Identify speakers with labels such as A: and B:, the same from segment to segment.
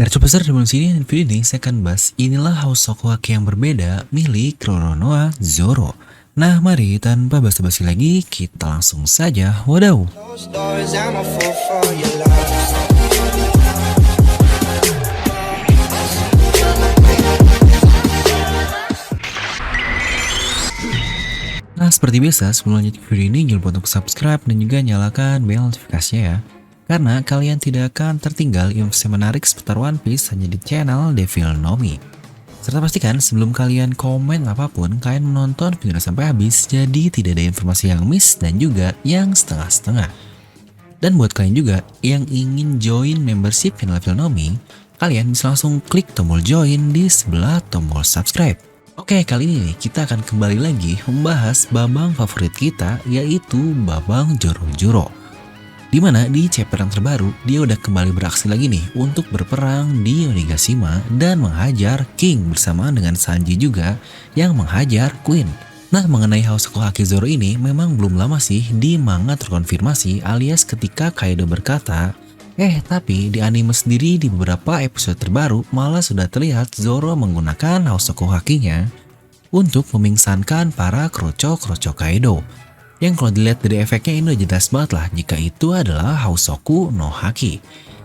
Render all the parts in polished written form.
A: Gacha besar di bulan sini dan video ini saya akan bahas inilah House Sokohaki yang berbeda milik Roronoa Zoro. Nah mari tanpa basa-basi lagi kita langsung saja wadaw.
B: Those doors, I'm a fool for your love.
A: Nah seperti biasa sebelum lanjut ke video ini jangan lupa untuk subscribe dan juga nyalakan bel notifikasinya ya. Karena kalian tidak akan tertinggal informasi menarik seputar One Piece hanya di channel Devil Nomi. Serta pastikan sebelum kalian komen apapun, kalian menonton video sampai habis, jadi tidak ada informasi yang miss dan juga yang setengah-setengah. Dan buat kalian juga yang ingin join membership channel Devil Nomi, kalian bisa langsung klik tombol join di sebelah tombol subscribe. Oke, kali ini kita akan kembali lagi membahas babang favorit kita, yaitu babang Joro-Joro. Dimana di chapter yang terbaru, dia udah kembali beraksi lagi nih untuk berperang di Onigashima dan menghajar King bersamaan dengan Sanji juga yang menghajar Queen. Nah, mengenai House Sokohaki Zoro ini memang belum lama sih di manga terkonfirmasi alias ketika Kaido berkata, tapi di anime sendiri di beberapa episode terbaru malah sudah terlihat Zoro menggunakan House Sokohaki-nya untuk memingsankan para kroco-kroco Kaido. Yang kalau dilihat dari efeknya ini udah jelas banget lah jika itu adalah Hausoku no Haki.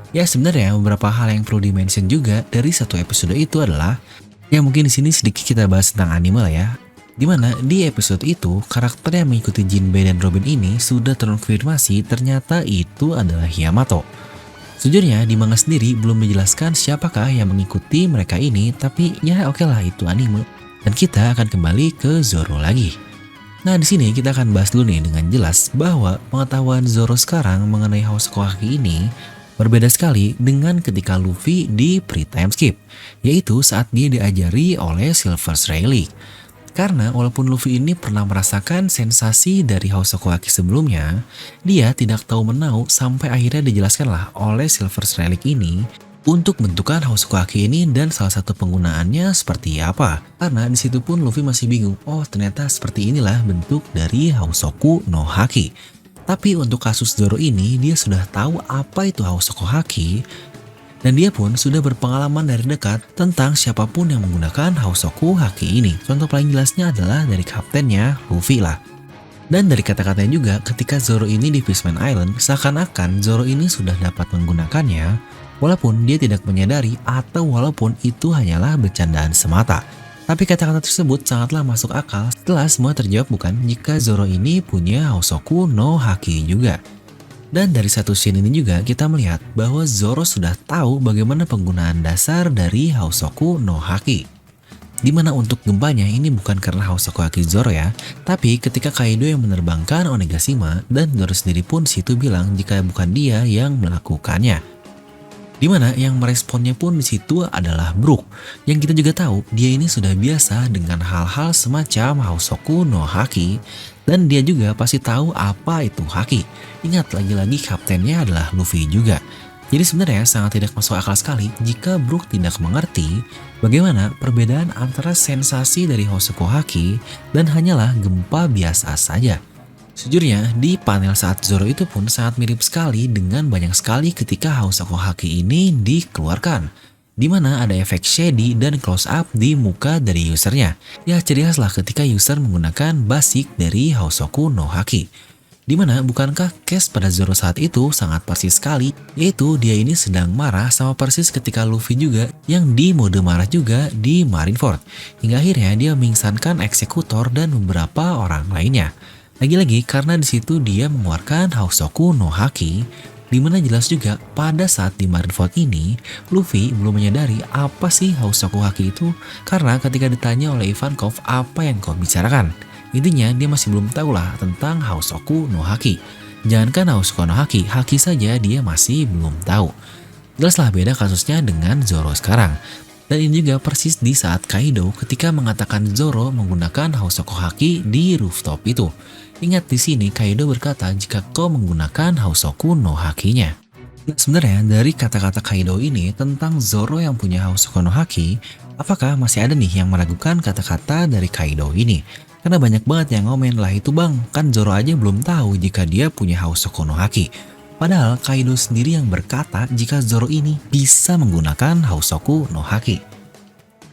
A: Ya sebenarnya beberapa hal yang perlu dimention juga dari satu episode itu adalah, ya mungkin di sini sedikit kita bahas tentang anime lah ya. Dimana di episode itu karakter yang mengikuti Jinbei dan Robin ini sudah terkonfirmasi ternyata itu adalah Yamato. Sejujurnya di manga sendiri belum dijelaskan siapakah yang mengikuti mereka ini, tapi ya oke lah itu anime. Dan kita akan kembali ke Zoro lagi. Nah di sini kita akan bahas dulu nih dengan jelas bahwa pengetahuan Zoro sekarang mengenai House Sokohaki ini berbeda sekali dengan ketika Luffy di pre-time skip, yaitu saat dia diajari oleh Silver's Rayleigh. Karena walaupun Luffy ini pernah merasakan sensasi dari House Sokohaki sebelumnya, dia tidak tahu menau sampai akhirnya dijelaskanlah oleh Silver's Rayleigh ini untuk bentukan House Sokohaki ini dan salah satu penggunaannya seperti apa. Karena disitu pun Luffy masih bingung, oh ternyata seperti inilah bentuk dari Hausoku no Haki. Tapi untuk kasus Zoro ini dia sudah tahu apa itu House Sokohaki dan dia pun sudah berpengalaman dari dekat tentang siapapun yang menggunakan Hausoku Haki ini. Contoh paling jelasnya adalah dari kaptennya Luffy lah. Dan dari kata-katanya juga ketika Zoro ini di Fishman Island, seakan-akan Zoro ini sudah dapat menggunakannya walaupun dia tidak menyadari atau walaupun itu hanyalah bercandaan semata. Tapi kata-kata tersebut sangatlah masuk akal setelah semua terjawab bukan jika Zoro ini punya Hausoku no Haki juga. Dan dari satu scene ini juga kita melihat bahwa Zoro sudah tahu bagaimana penggunaan dasar dari Hausoku no Haki. Dimana untuk gempanya ini bukan karena House Sokohaki Zoro ya, tapi ketika Kaido yang menerbangkan Onigashima dan Zoro sendiri pun situ bilang jika bukan dia yang melakukannya. Dimana yang meresponnya pun di situ adalah Brook, yang kita juga tahu dia ini sudah biasa dengan hal-hal semacam Hausoku no Haki dan dia juga pasti tahu apa itu Haki. Ingat lagi-lagi kaptennya adalah Luffy juga. Jadi sebenarnya sangat tidak masuk akal sekali jika Brook tidak mengerti bagaimana perbedaan antara sensasi dari Hausoku Haki dan hanyalah gempa biasa saja. Sejujurnya di panel saat Zoro itu pun sangat mirip sekali dengan banyak sekali ketika Hausoku Haki ini dikeluarkan. Dimana ada efek shady dan close up di muka dari usernya. Ya ciri khas lah ketika user menggunakan basic dari Hausoku no Haki. Dimana bukankah case pada Zoro saat itu sangat persis sekali, yaitu dia ini sedang marah sama persis ketika Luffy juga yang di mode marah juga di Marineford. Hingga akhirnya dia mengingsankan eksekutor dan beberapa orang lainnya. Lagi-lagi karena di situ dia mengeluarkan Hausoku no Haki, dimana jelas juga pada saat di Marineford ini Luffy belum menyadari apa sih Hausoku Haki itu karena ketika ditanya oleh Ivankov apa yang kau bicarakan. Intinya dia masih belum tahu lah tentang Hausoku no Haki. Jangankan Hausoku no Haki, Haki saja dia masih belum tahu. Jelaslah beda kasusnya dengan Zoro sekarang. Dan ini juga persis di saat Kaido ketika mengatakan Zoro menggunakan Hausoku Haki di rooftop itu. Ingat di sini Kaido berkata jika kau menggunakan Hausoku no Haki-nya. Nah, sebenarnya dari kata-kata Kaido ini tentang Zoro yang punya Hausoku no Haki, apakah masih ada nih yang meragukan kata-kata dari Kaido ini? Karena banyak banget yang ngomen lah itu bang, kan Zoro aja belum tahu jika dia punya Hausoku no Haki. Padahal Kaido sendiri yang berkata jika Zoro ini bisa menggunakan Hausoku no Haki.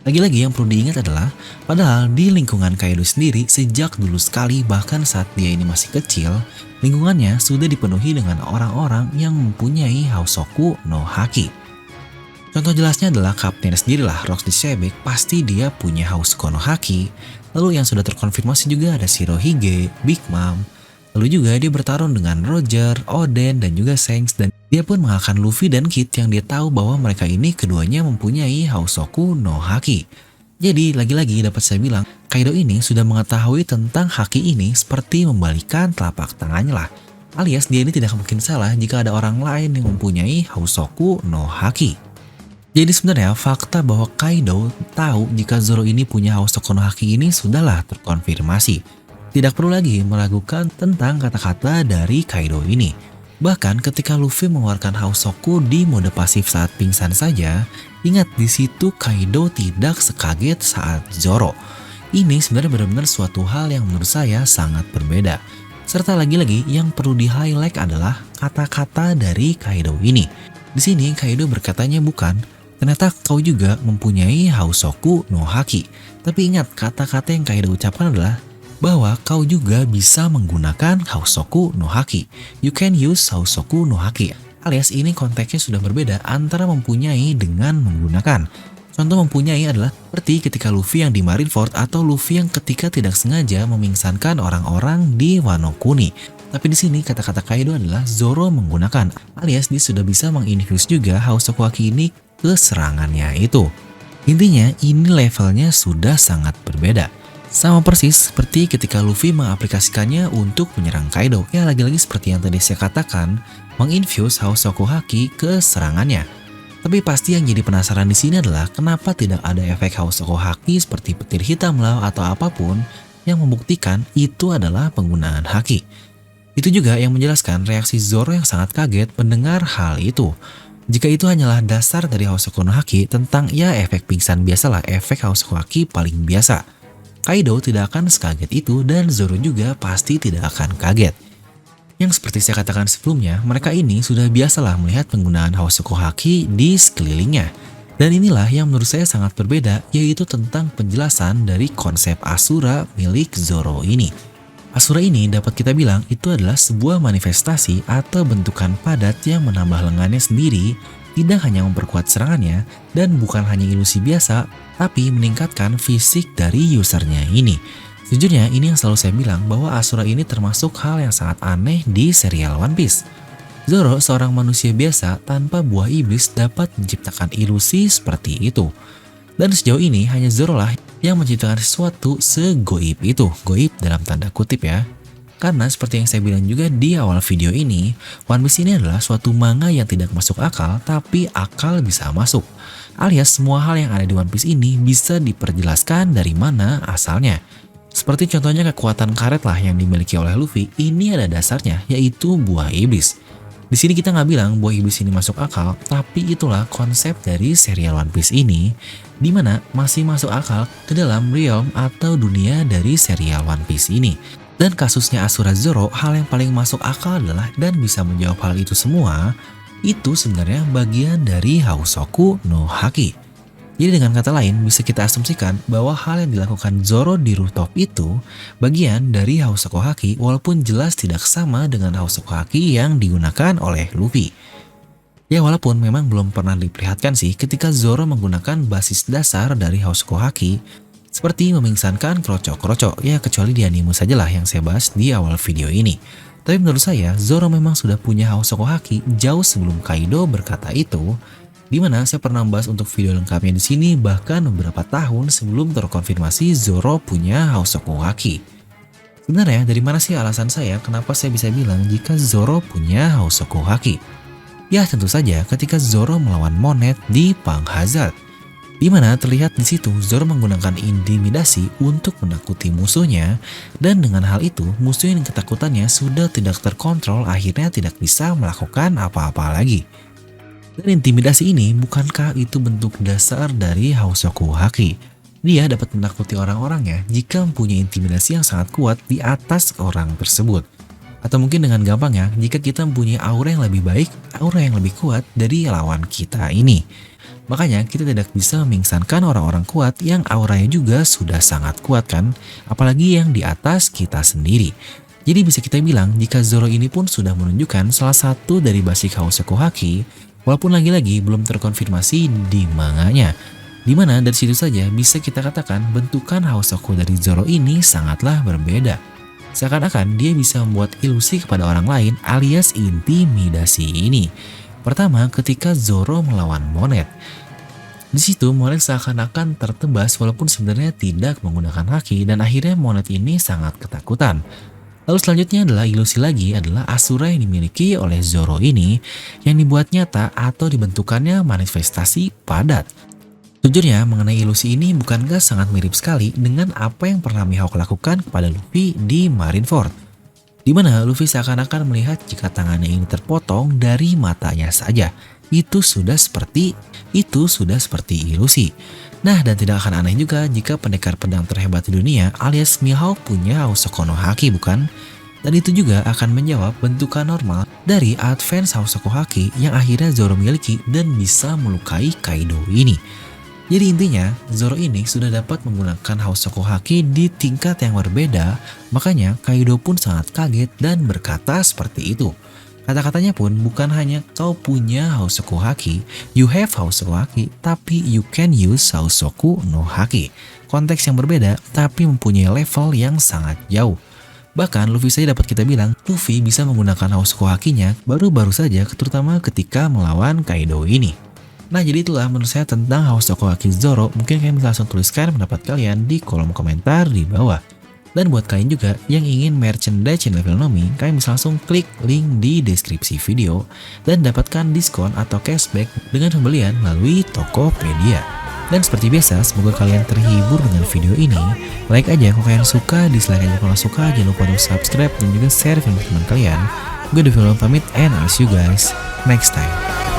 A: Lagi-lagi yang perlu diingat adalah, padahal di lingkungan Kaido sendiri sejak dulu sekali bahkan saat dia ini masih kecil, lingkungannya sudah dipenuhi dengan orang-orang yang mempunyai Hausoku no Haki. Contoh jelasnya adalah kaptennya sendirilah, Rox the Shebek, pasti dia punya Hausoku no Haki. Lalu yang sudah terkonfirmasi juga ada Shirohige, Big Mom. Lalu juga dia bertarung dengan Roger, Oden, dan juga Shanks, dan dia pun mengalahkan Luffy dan Kid yang dia tahu bahwa mereka ini keduanya mempunyai Hausoku no Haki. Jadi lagi-lagi dapat saya bilang, Kaido ini sudah mengetahui tentang Haki ini seperti membalikan telapak tangannya lah. Alias dia ini tidak mungkin salah jika ada orang lain yang mempunyai Hausoku no Haki. Jadi sebenarnya fakta bahwa Kaido tahu jika Zoro ini punya Hausoku no Haki ini sudahlah terkonfirmasi. Tidak perlu lagi meragukan tentang kata-kata dari Kaido ini. Bahkan ketika Luffy mengeluarkan Hausoku di mode pasif saat pingsan saja, ingat di situ Kaido tidak sekaget saat Zoro. Ini sebenarnya benar-benar suatu hal yang menurut saya sangat berbeda. Serta lagi-lagi yang perlu di-highlight adalah kata-kata dari Kaido ini. Di sini Kaido berkatanya bukan, ternyata kau juga mempunyai Hausoku no Haki. Tapi ingat kata-kata yang Kaido ucapkan adalah bahwa kau juga bisa menggunakan Hausoku no Haki. You can use Hausoku no Haki. Alias ini konteksnya sudah berbeda antara mempunyai dengan menggunakan. Contoh mempunyai adalah seperti ketika Luffy yang di Marineford atau Luffy yang ketika tidak sengaja memingsankan orang-orang di Wano Kuni. Tapi di sini kata-kata Kaido adalah Zoro menggunakan, alias dia sudah bisa menginfuse juga Hausoku Haki ini ke serangannya itu. Intinya ini levelnya sudah sangat berbeda. Sama persis seperti ketika Luffy mengaplikasikannya untuk menyerang Kaido. Ya lagi-lagi seperti yang tadi saya katakan, menginfuse Hausoku Haki ke serangannya. Tapi pasti yang jadi penasaran di sini adalah kenapa tidak ada efek Hausoku Haki seperti petir hitam lah atau apapun yang membuktikan itu adalah penggunaan Haki. Itu juga yang menjelaskan reaksi Zoro yang sangat kaget mendengar hal itu. Jika itu hanyalah dasar dari Hausoku no Haki tentang ya efek pingsan biasalah, efek Hausoku Haki paling biasa. Kaido tidak akan sekaget itu dan Zoro juga pasti tidak akan kaget. Yang seperti saya katakan sebelumnya, mereka ini sudah biasalah melihat penggunaan Hausoku Haki di sekelilingnya. Dan inilah yang menurut saya sangat berbeda, yaitu tentang penjelasan dari konsep Asura milik Zoro ini. Asura ini dapat kita bilang itu adalah sebuah manifestasi atau bentukan padat yang menambah lengannya sendiri, tidak hanya memperkuat serangannya dan bukan hanya ilusi biasa, tapi meningkatkan fisik dari usernya ini. Sejujurnya ini yang selalu saya bilang bahwa Asura ini termasuk hal yang sangat aneh di serial One Piece. Zoro seorang manusia biasa tanpa buah iblis dapat menciptakan ilusi seperti itu. Dan sejauh ini hanya Zoro lah yang menciptakan sesuatu segoib itu, goib dalam tanda kutip ya. Karena seperti yang saya bilang juga di awal video ini, One Piece ini adalah suatu manga yang tidak masuk akal, tapi akal bisa masuk. Alias semua hal yang ada di One Piece ini bisa diperjelaskan dari mana asalnya. Seperti contohnya kekuatan karet lah yang dimiliki oleh Luffy, ini ada dasarnya, yaitu buah iblis. Di sini kita nggak bilang buah iblis ini masuk akal, tapi itulah konsep dari serial One Piece ini, di mana masih masuk akal ke dalam realm atau dunia dari serial One Piece ini. Dan kasusnya Asura Zoro, hal yang paling masuk akal adalah dan bisa menjawab hal itu semua, itu sebenarnya bagian dari Hausoku no Haki. Jadi dengan kata lain, bisa kita asumsikan bahwa hal yang dilakukan Zoro di rooftop itu bagian dari Hausoku Haki walaupun jelas tidak sama dengan Hausoku Haki yang digunakan oleh Luffy. Ya walaupun memang belum pernah diperlihatkan sih ketika Zoro menggunakan basis dasar dari Hausoku Haki, seperti memingsankan kroco-kroco, ya kecuali di anime sajalah yang saya bahas di awal video ini. Tapi menurut saya, Zoro memang sudah punya Hausoku Haki jauh sebelum Kaido berkata itu, dimana saya pernah membahas untuk video lengkapnya di sini bahkan beberapa tahun sebelum terkonfirmasi Zoro punya Hausoku Haki. Sebenarnya dari mana sih alasan saya kenapa saya bisa bilang jika Zoro punya Hausoku Haki? Ya tentu saja ketika Zoro melawan Monet di Punk Hazard. Di mana terlihat di situ Zoro menggunakan intimidasi untuk menakuti musuhnya, dan dengan hal itu musuh yang ketakutannya sudah tidak terkontrol akhirnya tidak bisa melakukan apa-apa lagi. Dan intimidasi ini bukankah itu bentuk dasar dari Hausoku Haki? Dia dapat menakuti orang-orangnya jika mempunyai intimidasi yang sangat kuat di atas orang tersebut. Atau mungkin dengan gampangnya, jika kita mempunyai aura yang lebih baik, aura yang lebih kuat dari lawan kita ini. Makanya kita tidak bisa memingsankan orang-orang kuat yang auranya juga sudah sangat kuat kan, apalagi yang di atas kita sendiri. Jadi bisa kita bilang jika Zoro ini pun sudah menunjukkan salah satu dari basic Houseko Haki, walaupun lagi-lagi belum terkonfirmasi di manganya. Dimana dari situ saja bisa kita katakan bentukan Houseko dari Zoro ini sangatlah berbeda. Seakan-akan dia bisa membuat ilusi kepada orang lain alias intimidasi ini. Pertama, ketika Zoro melawan Monet. Di situ Monet seakan-akan tertebas walaupun sebenarnya tidak menggunakan haki dan akhirnya Monet ini sangat ketakutan. Lalu selanjutnya adalah ilusi lagi adalah Asura yang dimiliki oleh Zoro ini yang dibuat nyata atau dibentukannya manifestasi padat. Jujurnya mengenai ilusi ini bukankah sangat mirip sekali dengan apa yang pernah Mihawk lakukan kepada Luffy di Marineford. Di mana Luffy seakan-akan melihat jika tangannya ini terpotong dari matanya saja. Itu sudah seperti ilusi. Nah, dan tidak akan aneh juga jika pendekar pedang terhebat di dunia alias Mihawk punya Houseko no Haki, bukan? Dan itu juga akan menjawab bentukan normal dari advance Houseko Haki yang akhirnya Zoro miliki dan bisa melukai Kaido ini. Jadi intinya, Zoro ini sudah dapat menggunakan Houseko Haki di tingkat yang berbeda, makanya Kaido pun sangat kaget dan berkata seperti itu. Kata-katanya pun bukan hanya kau punya Houseko Haki, you have Houseko Haki, tapi you can use Houseko no Haki. Konteks yang berbeda, tapi mempunyai level yang sangat jauh. Bahkan Luffy saja dapat kita bilang, Luffy bisa menggunakan Houseko Hakinya baru-baru saja, terutama ketika melawan Kaido ini. Nah, jadi itulah menurut saya tentang Houseko Haki Zoro. Mungkin kalian bisa langsung tuliskan pendapat kalian di kolom komentar di bawah. Dan buat kalian juga yang ingin merchandise channel Devil Nomi, kalian bisa langsung klik link di deskripsi video dan dapatkan diskon atau cashback dengan pembelian melalui Tokopedia. Dan seperti biasa, semoga kalian terhibur dengan video ini. Like aja kalau kalian suka, dislike aja kalau suka, jangan lupa untuk subscribe dan juga share video teman kalian. Gue Devil Nomi pamit and I'll see you guys next time.